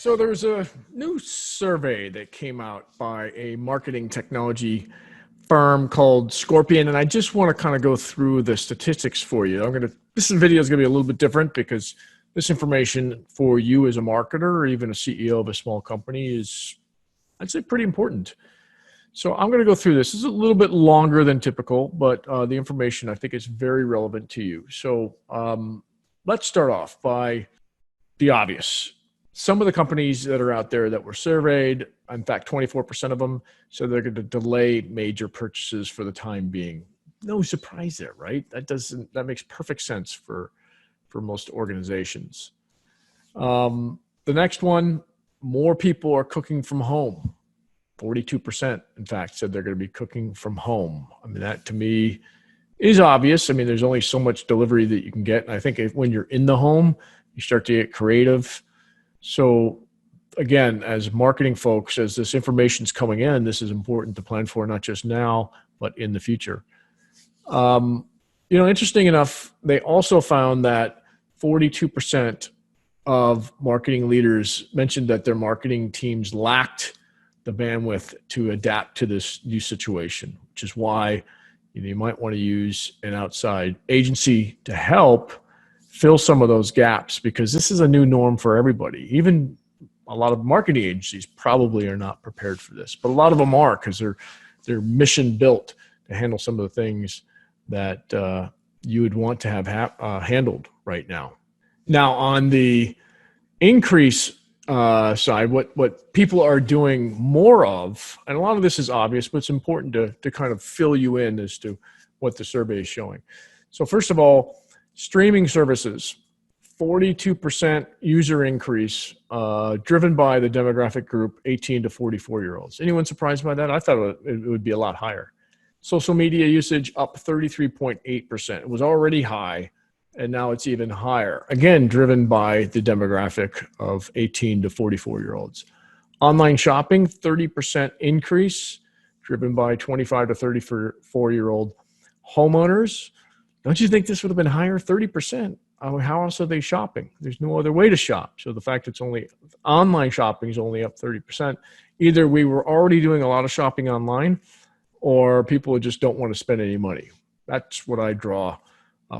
So there's a new survey that came out by a marketing technology firm called Scorpion, and I just want to kind of go through the statistics for you. This video is going to be a little bit different because this information for you as a marketer or even a CEO of a small company is, I'd say, pretty important. So I'm going to go through this. This is a little bit longer than typical, but the information I think is very relevant to you. So let's start off by the obvious. Some of the companies that are out there that were surveyed, in fact, 24% of them, so they're going to delay major purchases for the time being. No surprise there, right? That makes perfect sense for most organizations. The next one, more people are cooking from home. 42%, in fact, said they're going to be cooking from home. I mean, that to me is obvious. I mean, there's only so much delivery that you can get. And I think when you're in the home, you start to get creative. So again, as marketing folks, as this information is coming in, this is important to plan for, not just now, but in the future. Interesting enough, they also found that 42% of marketing leaders mentioned that their marketing teams lacked the bandwidth to adapt to this new situation, which is why you might want to use an outside agency to help fill some of those gaps, because this is a new norm for everybody. Even a lot of marketing agencies probably are not prepared for this, but a lot of them are, because they're mission built to handle some of the things that you would want to have handled right now. Now, on the increase side, what people are doing more of, and a lot of this is obvious, but it's important to kind of fill you in as to what the survey is showing. So first of all, streaming services, 42% user increase, driven by the demographic group 18 to 44-year-olds. Anyone surprised by that? I thought it would be a lot higher. Social media usage up 33.8%. It was already high, and now it's even higher. Again, driven by the demographic of 18 to 44-year-olds. Online shopping, 30% increase, driven by 25 to 34-year-old homeowners. Don't you think this would have been higher? 30%. How else are they shopping? There's no other way to shop. So the fact it's only online shopping is only up 30%. Either we were already doing a lot of shopping online, or people just don't want to spend any money. That's what I draw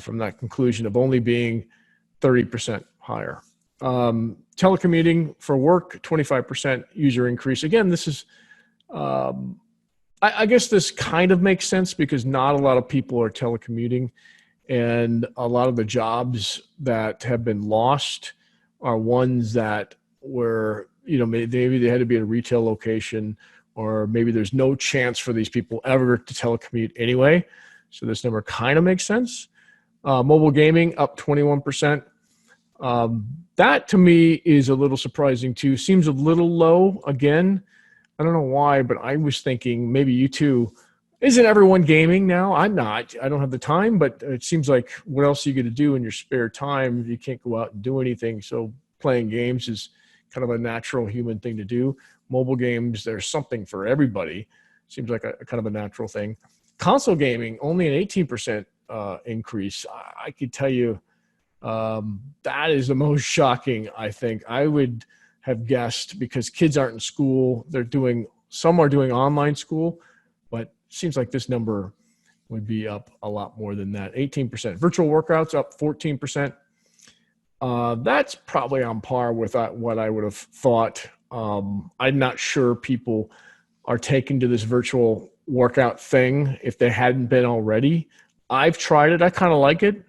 from that conclusion of only being 30% higher. Telecommuting for work, 25% user increase. Again, this is, I guess this kind of makes sense because not a lot of people are telecommuting, and a lot of the jobs that have been lost are ones that were, maybe they had to be at a retail location, or maybe there's no chance for these people ever to telecommute anyway. So this number kind of makes sense. Mobile gaming up 21%. That to me is a little surprising too. Seems a little low again. I don't know why, but I was thinking maybe you too. Isn't everyone gaming now? I'm not. I don't have the time, but it seems like what else are you going to do in your spare time? You can't go out and do anything. So playing games is kind of a natural human thing to do. Mobile games, there's something for everybody. Seems like a kind of a natural thing. Console gaming, only an 18% increase. I could tell you that is the most shocking, I think. I would have guessed, because kids aren't in school. Some are doing online school, but it seems like this number would be up a lot more than that. 18%. Virtual workouts up 14%. That's probably on par with what I would have thought. I'm not sure people are taking to this virtual workout thing if they hadn't been already. I've tried it. I kind of like it.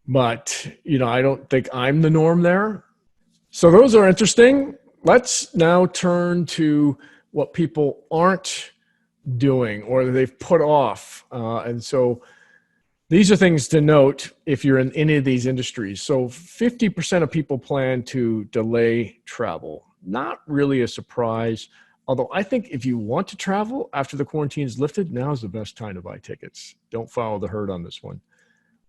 But, I don't think I'm the norm there. So those are interesting. Let's now turn to what people aren't doing or they've put off. And so these are things to note if you're in any of these industries. So 50% of people plan to delay travel. Not really a surprise. Although I think if you want to travel after the quarantine is lifted, now is the best time to buy tickets. Don't follow the herd on this one.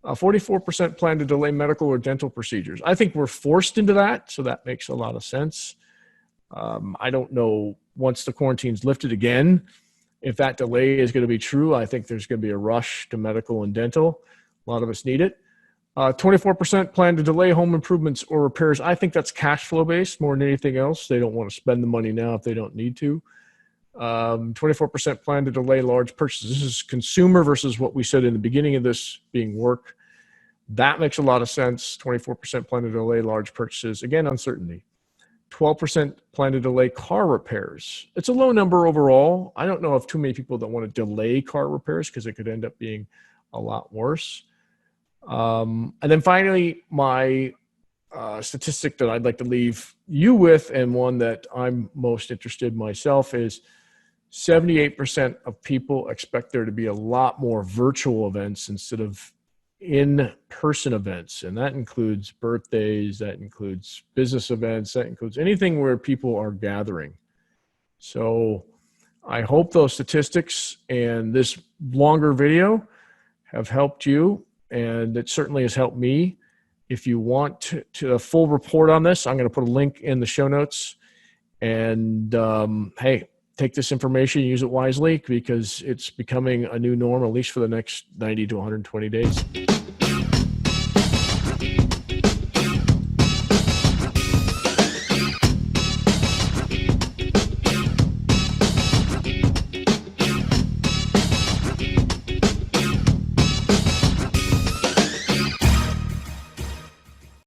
44% plan to delay medical or dental procedures. I think we're forced into that, so that makes a lot of sense. I don't know, once the quarantine's lifted again, if that delay is going to be true. I think there's going to be a rush to medical and dental. A lot of us need it. 24% plan to delay home improvements or repairs. I think that's cash flow based more than anything else. They don't want to spend the money now if they don't need to. 24% plan to delay large purchases. This is consumer versus what we said in the beginning of this being work. That makes a lot of sense. 24% plan to delay large purchases. Again, uncertainty. 12% plan to delay car repairs. It's a low number overall. I don't know of too many people that want to delay car repairs because it could end up being a lot worse. And then finally, my statistic that I'd like to leave you with, and one that I'm most interested in myself, is 78% of people expect there to be a lot more virtual events instead of in-person events. And that includes birthdays, that includes business events, that includes anything where people are gathering. So I hope those statistics and this longer video have helped you, and it certainly has helped me. If you want to a full report on this, I'm going to put a link in the show notes. And hey, take this information, use it wisely, because it's becoming a new norm, at least for the next 90 to 120 days.